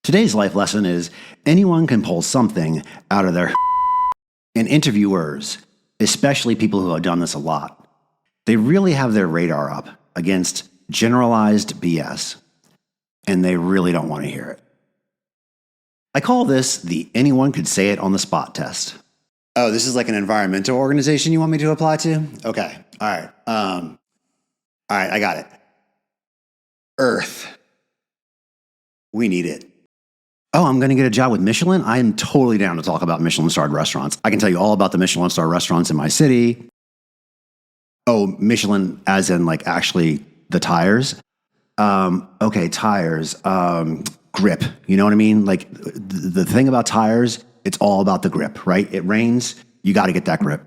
Today's life lesson is anyone can pull something out of their and interviewers, especially people who have done this a lot, they really have their radar up against generalized BS, and they really don't want to hear it. I call this the anyone could say it on the spot test. Oh, this is like an environmental organization you want me to apply to? Okay. All right. I got it. Earth. We need it. Oh, I'm going to get a job with Michelin? I am totally down to talk about Michelin-starred restaurants. I can tell you all about the Michelin-star restaurants in my city. Oh, Michelin as in like actually the tires? Okay, tires. Grip. You know what I mean? Like the thing about tires, it's all about the grip, right? It rains, you got to get that grip.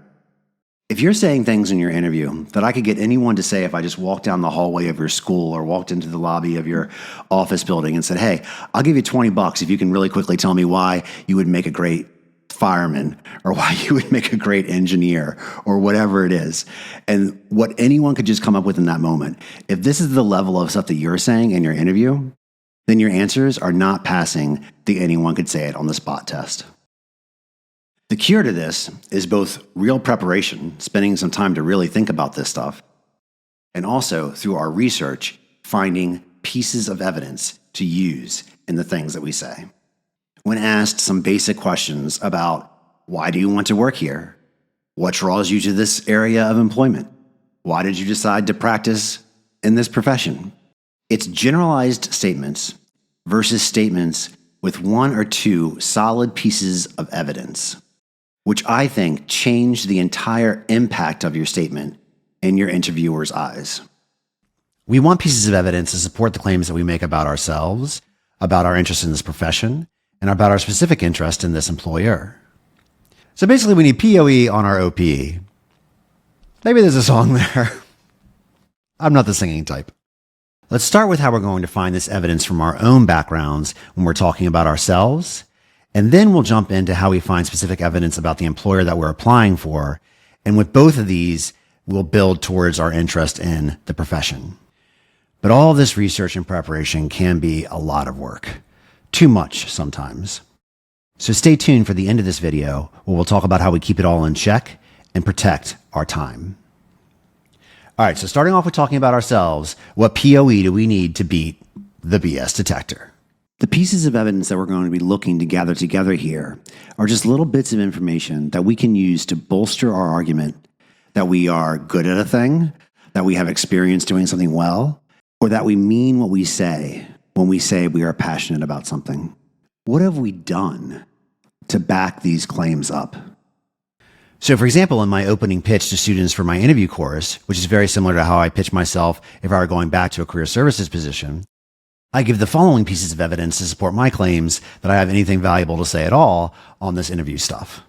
If you're saying things in your interview that I could get anyone to say if I just walked down the hallway of your school or walked into the lobby of your office building and said, hey, I'll give you $20 if you can really quickly tell me why you would make a great fireman or why you would make a great engineer or whatever it is. And what anyone could just come up with in that moment. If this is the level of stuff that you're saying in your interview, then your answers are not passing the anyone could say it on the spot test. The cure to this is both real preparation, spending some time to really think about this stuff, and also through our research, finding pieces of evidence to use in the things that we say. When asked some basic questions about why do you want to work here? What draws you to this area of employment? Why did you decide to practice in this profession? It's generalized statements versus statements with one or two solid pieces of evidence, which I think change the entire impact of your statement in your interviewer's eyes. We want pieces of evidence to support the claims that we make about ourselves, about our interest in this profession, and about our specific interest in this employer. So basically, we need POE on our OPE. Maybe there's a song there. I'm not the singing type. Let's start with how we're going to find this evidence from our own backgrounds when we're talking about ourselves. And then we'll jump into how we find specific evidence about the employer that we're applying for. And with both of these, we'll build towards our interest in the profession. But all of this research and preparation can be a lot of work. Too much sometimes. So stay tuned for the end of this video where we'll talk about how we keep it all in check and protect our time. All right, so starting off with talking about ourselves, what POE do we need to beat the BS detector? The pieces of evidence that we're going to be looking to gather together here are just little bits of information that we can use to bolster our argument that we are good at a thing, that we have experience doing something well, or that we mean what we say when we say we are passionate about something. What have we done to back these claims up? So for example, in my opening pitch to students for my interview course, which is very similar to how I pitch myself if I were going back to a career services position, I give the following pieces of evidence to support my claims that I have anything valuable to say at all on this interview stuff.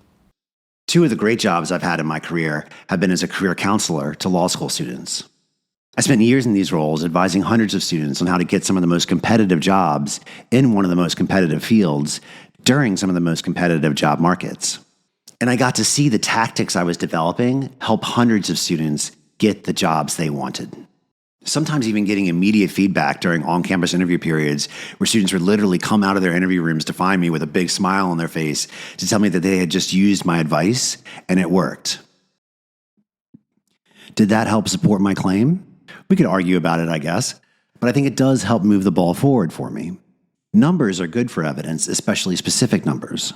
Two of the great jobs I've had in my career have been as a career counselor to law school students. I spent years in these roles advising hundreds of students on how to get some of the most competitive jobs in one of the most competitive fields during some of the most competitive job markets. And I got to see the tactics I was developing help hundreds of students get the jobs they wanted. Sometimes even getting immediate feedback during on-campus interview periods where students would literally come out of their interview rooms to find me with a big smile on their face to tell me that they had just used my advice and it worked. Did that help support my claim? We could argue about it, I guess, but I think it does help move the ball forward for me. Numbers are good for evidence, especially specific numbers.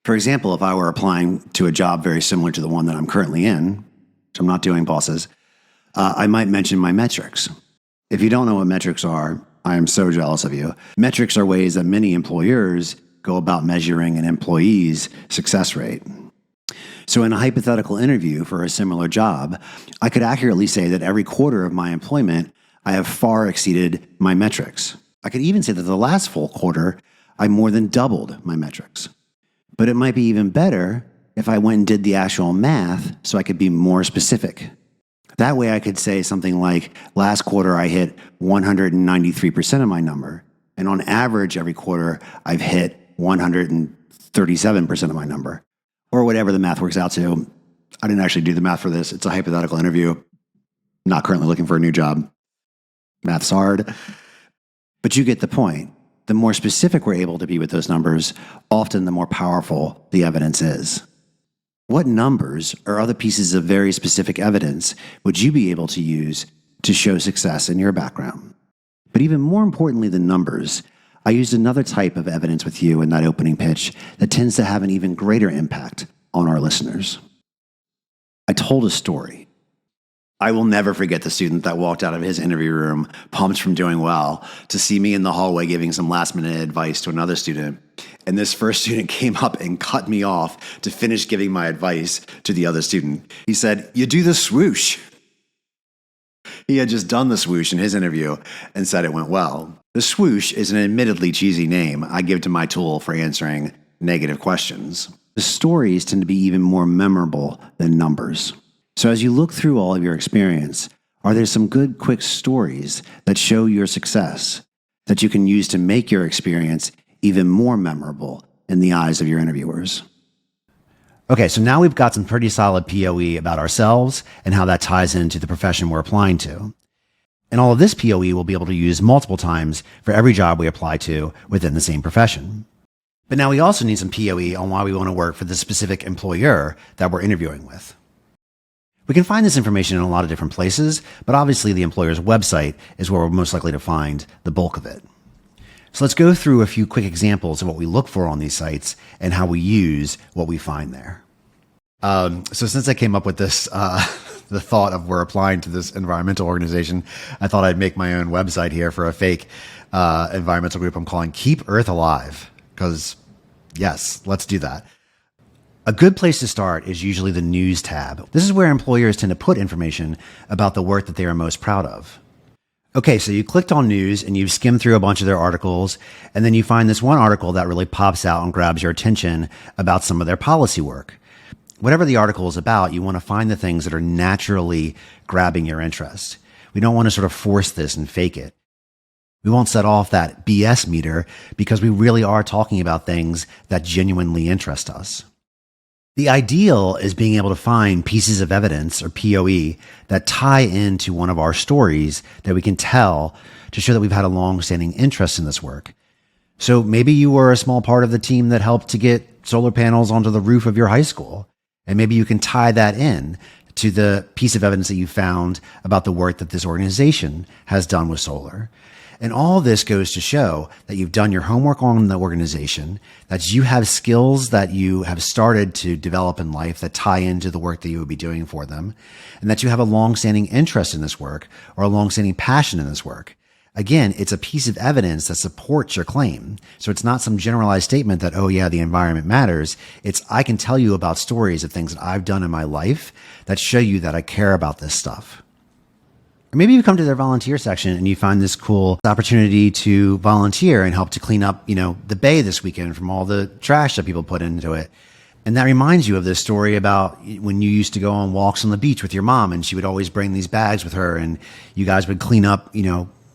For example, if I were applying to a job very similar to the one that I'm currently in, which I'm not doing, bosses, I might mention my metrics. If you don't know what metrics are, I am so jealous of you. Metrics are ways that many employers go about measuring an employee's success rate. So in a hypothetical interview for a similar job, I could accurately say that every quarter of my employment, I have far exceeded my metrics. I could even say that the last full quarter, I more than doubled my metrics. But it might be even better if I went and did the actual math so I could be more specific. That way I could say something like, last quarter I hit 193% of my number, and on average every quarter I've hit 137% of my number, or whatever the math works out to. I didn't actually do the math for this. It's a hypothetical interview. Not currently looking for a new job. Math's hard. But you get the point. The more specific we're able to be with those numbers, often the more powerful the evidence is. What numbers or other pieces of very specific evidence would you be able to use to show success in your background? But even more importantly than numbers, I used another type of evidence with you in that opening pitch that tends to have an even greater impact on our listeners. I told a story. I will never forget the student that walked out of his interview room pumped from doing well to see me in the hallway giving some last-minute advice to another student. And this first student came up and cut me off to finish giving my advice to the other student. He said, "You do the swoosh." He had just done the swoosh in his interview and said it went well. The swoosh is an admittedly cheesy name I give to my tool for answering negative questions. The stories tend to be even more memorable than numbers. So as you look through all of your experience, are there some good, quick stories that show your success that you can use to make your experience even more memorable in the eyes of your interviewers? Okay, so now we've got some pretty solid POE about ourselves and how that ties into the profession we're applying to. And all of this POE we'll be able to use multiple times for every job we apply to within the same profession. But now we also need some POE on why we want to work for the specific employer that we're interviewing with. We can find this information in a lot of different places, but obviously the employer's website is where we're most likely to find the bulk of it. So let's go through a few quick examples of what we look for on these sites and how we use what we find there. So since I came up with this, the thought of we're applying to this environmental organization, I thought I'd make my own website here for a fake environmental group I'm calling Keep Earth Alive, because yes, let's do that. A good place to start is usually the news tab. This is where employers tend to put information about the work that they are most proud of. Okay, so you clicked on news and you've skimmed through a bunch of their articles, and then you find this one article that really pops out and grabs your attention about some of their policy work. Whatever the article is about, you want to find the things that are naturally grabbing your interest. We don't want to sort of force this and fake it. We won't set off that BS meter because we really are talking about things that genuinely interest us. The ideal is being able to find pieces of evidence, or POE, that tie into one of our stories that we can tell to show that we've had a long-standing interest in this work. So maybe you were a small part of the team that helped to get solar panels onto the roof of your high school, and maybe you can tie that in to the piece of evidence that you found about the work that this organization has done with solar. And all this goes to show that you've done your homework on the organization, that you have skills that you have started to develop in life that tie into the work that you would be doing for them, and that you have a long-standing interest in this work or a long-standing passion in this work. Again, it's a piece of evidence that supports your claim. So it's not some generalized statement that, oh yeah, the environment matters. It's, I can tell you about stories of things that I've done in my life that show you that I care about this stuff. Or maybe you come to their volunteer section and you find this cool opportunity to volunteer and help to clean up, the bay this weekend from all the trash that people put into it. And that reminds you of this story about when you used to go on walks on the beach with your mom, and she would always bring these bags with her, and you guys would clean up,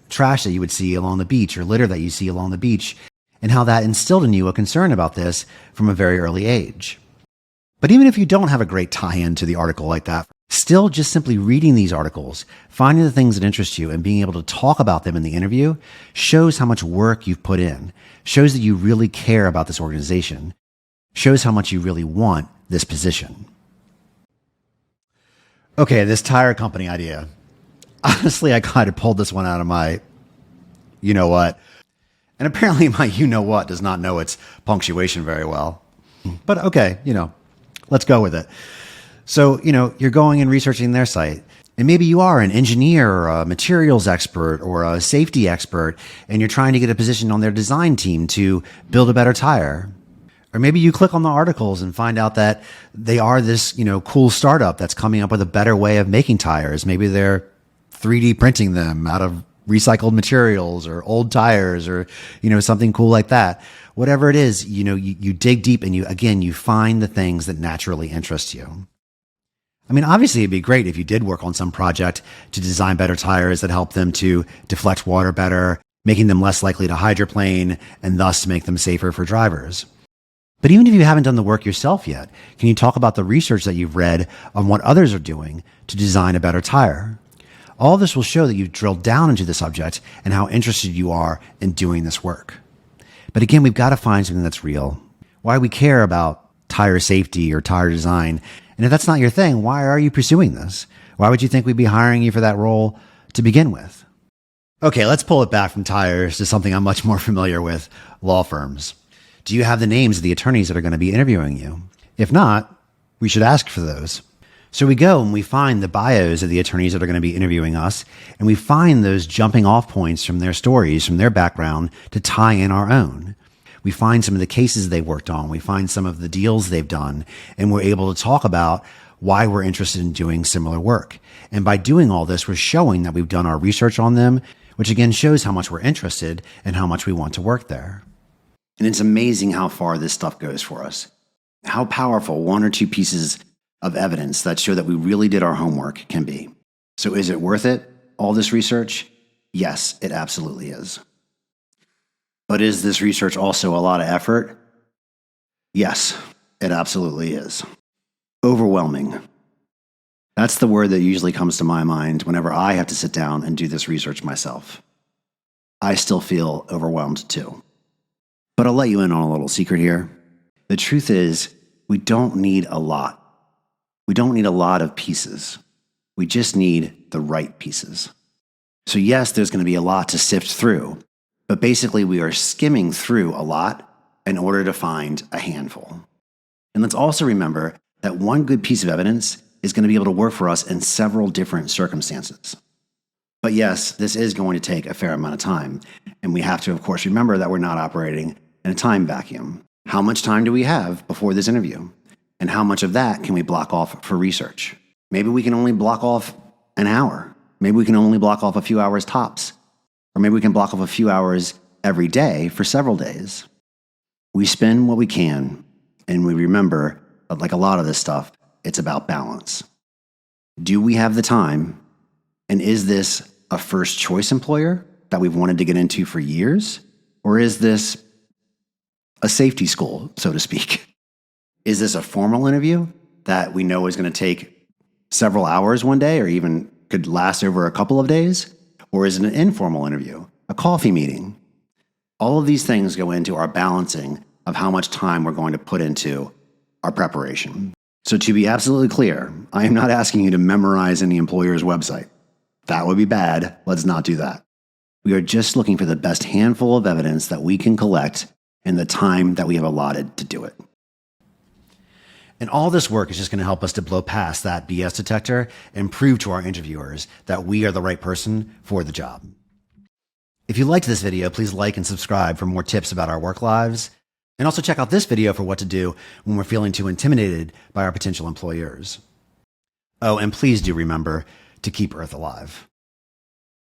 trash that you would see along the beach or litter that you see along the beach, and how that instilled in you a concern about this from a very early age. But even if you don't have a great tie-in to the article like that, still just simply reading these articles, finding the things that interest you and being able to talk about them in the interview shows how much work you've put in, shows that you really care about this organization, shows how much you really want this position. Okay, this tire company idea. Honestly, I kind of pulled this one out of my you-know-what. And apparently my you-know-what does not know its punctuation very well. But okay, let's go with it. So, you're going and researching their site, and maybe you are an engineer or a materials expert or a safety expert, and you're trying to get a position on their design team to build a better tire. Or maybe you click on the articles and find out that they are this, cool startup that's coming up with a better way of making tires. Maybe they're 3D printing them out of recycled materials or old tires or, something cool like that. Whatever it is, you dig deep and you find the things that naturally interest you. I mean, obviously it'd be great if you did work on some project to design better tires that help them to deflect water better, making them less likely to hydroplane and thus to make them safer for drivers. But even if you haven't done the work yourself yet, can you talk about the research that you've read on what others are doing to design a better tire? All this will show that you've drilled down into the subject and how interested you are in doing this work. But again, we've got to find something that's real. Why we care about tire safety or tire design. And if that's not your thing, why are you pursuing this? Why would you think we'd be hiring you for that role to begin with? Okay, let's pull it back from tires to something I'm much more familiar with, law firms. Do you have the names of the attorneys that are going to be interviewing you? If not, we should ask for those. So we go and we find the bios of the attorneys that are going to be interviewing us, and we find those jumping off points from their stories, from their background, to tie in our own. We find some of the cases they worked on. We find some of the deals they've done, and we're able to talk about why we're interested in doing similar work. And by doing all this, we're showing that we've done our research on them, which again shows how much we're interested and how much we want to work there. And it's amazing how far this stuff goes for us. How powerful one or two pieces of evidence that show that we really did our homework can be. So is it worth it, all this research? Yes, it absolutely is. But is this research also a lot of effort? Yes, it absolutely is. Overwhelming. That's the word that usually comes to my mind whenever I have to sit down and do this research myself. I still feel overwhelmed too. But I'll let you in on a little secret here. The truth is, we don't need a lot. We don't need a lot of pieces. We just need the right pieces. So yes, there's going to be a lot to sift through, but basically we are skimming through a lot in order to find a handful. And let's also remember that one good piece of evidence is going to be able to work for us in several different circumstances. But yes, this is going to take a fair amount of time. And we have to, of course, remember that we're not operating in a time vacuum. How much time do we have before this interview? And how much of that can we block off for research? Maybe we can only block off an hour. Maybe we can only block off a few hours tops. Or maybe we can block off a few hours every day for several days. We spend what we can, and we remember that like a lot of this stuff, it's about balance. Do we have the time? And is this a first choice employer that we've wanted to get into for years? Or is this a safety school, so to speak? Is this a formal interview that we know is going to take several hours one day or even could last over a couple of days? Or is it an informal interview, a coffee meeting? All of these things go into our balancing of how much time we're going to put into our preparation. So to be absolutely clear, I am not asking you to memorize any employer's website. That would be bad. Let's not do that. We are just looking for the best handful of evidence that we can collect in the time that we have allotted to do it. And all this work is just going to help us to blow past that BS detector and prove to our interviewers that we are the right person for the job. If you liked this video, please like and subscribe for more tips about our work lives. And also check out this video for what to do when we're feeling too intimidated by our potential employers. Oh, and please do remember to keep Earth alive.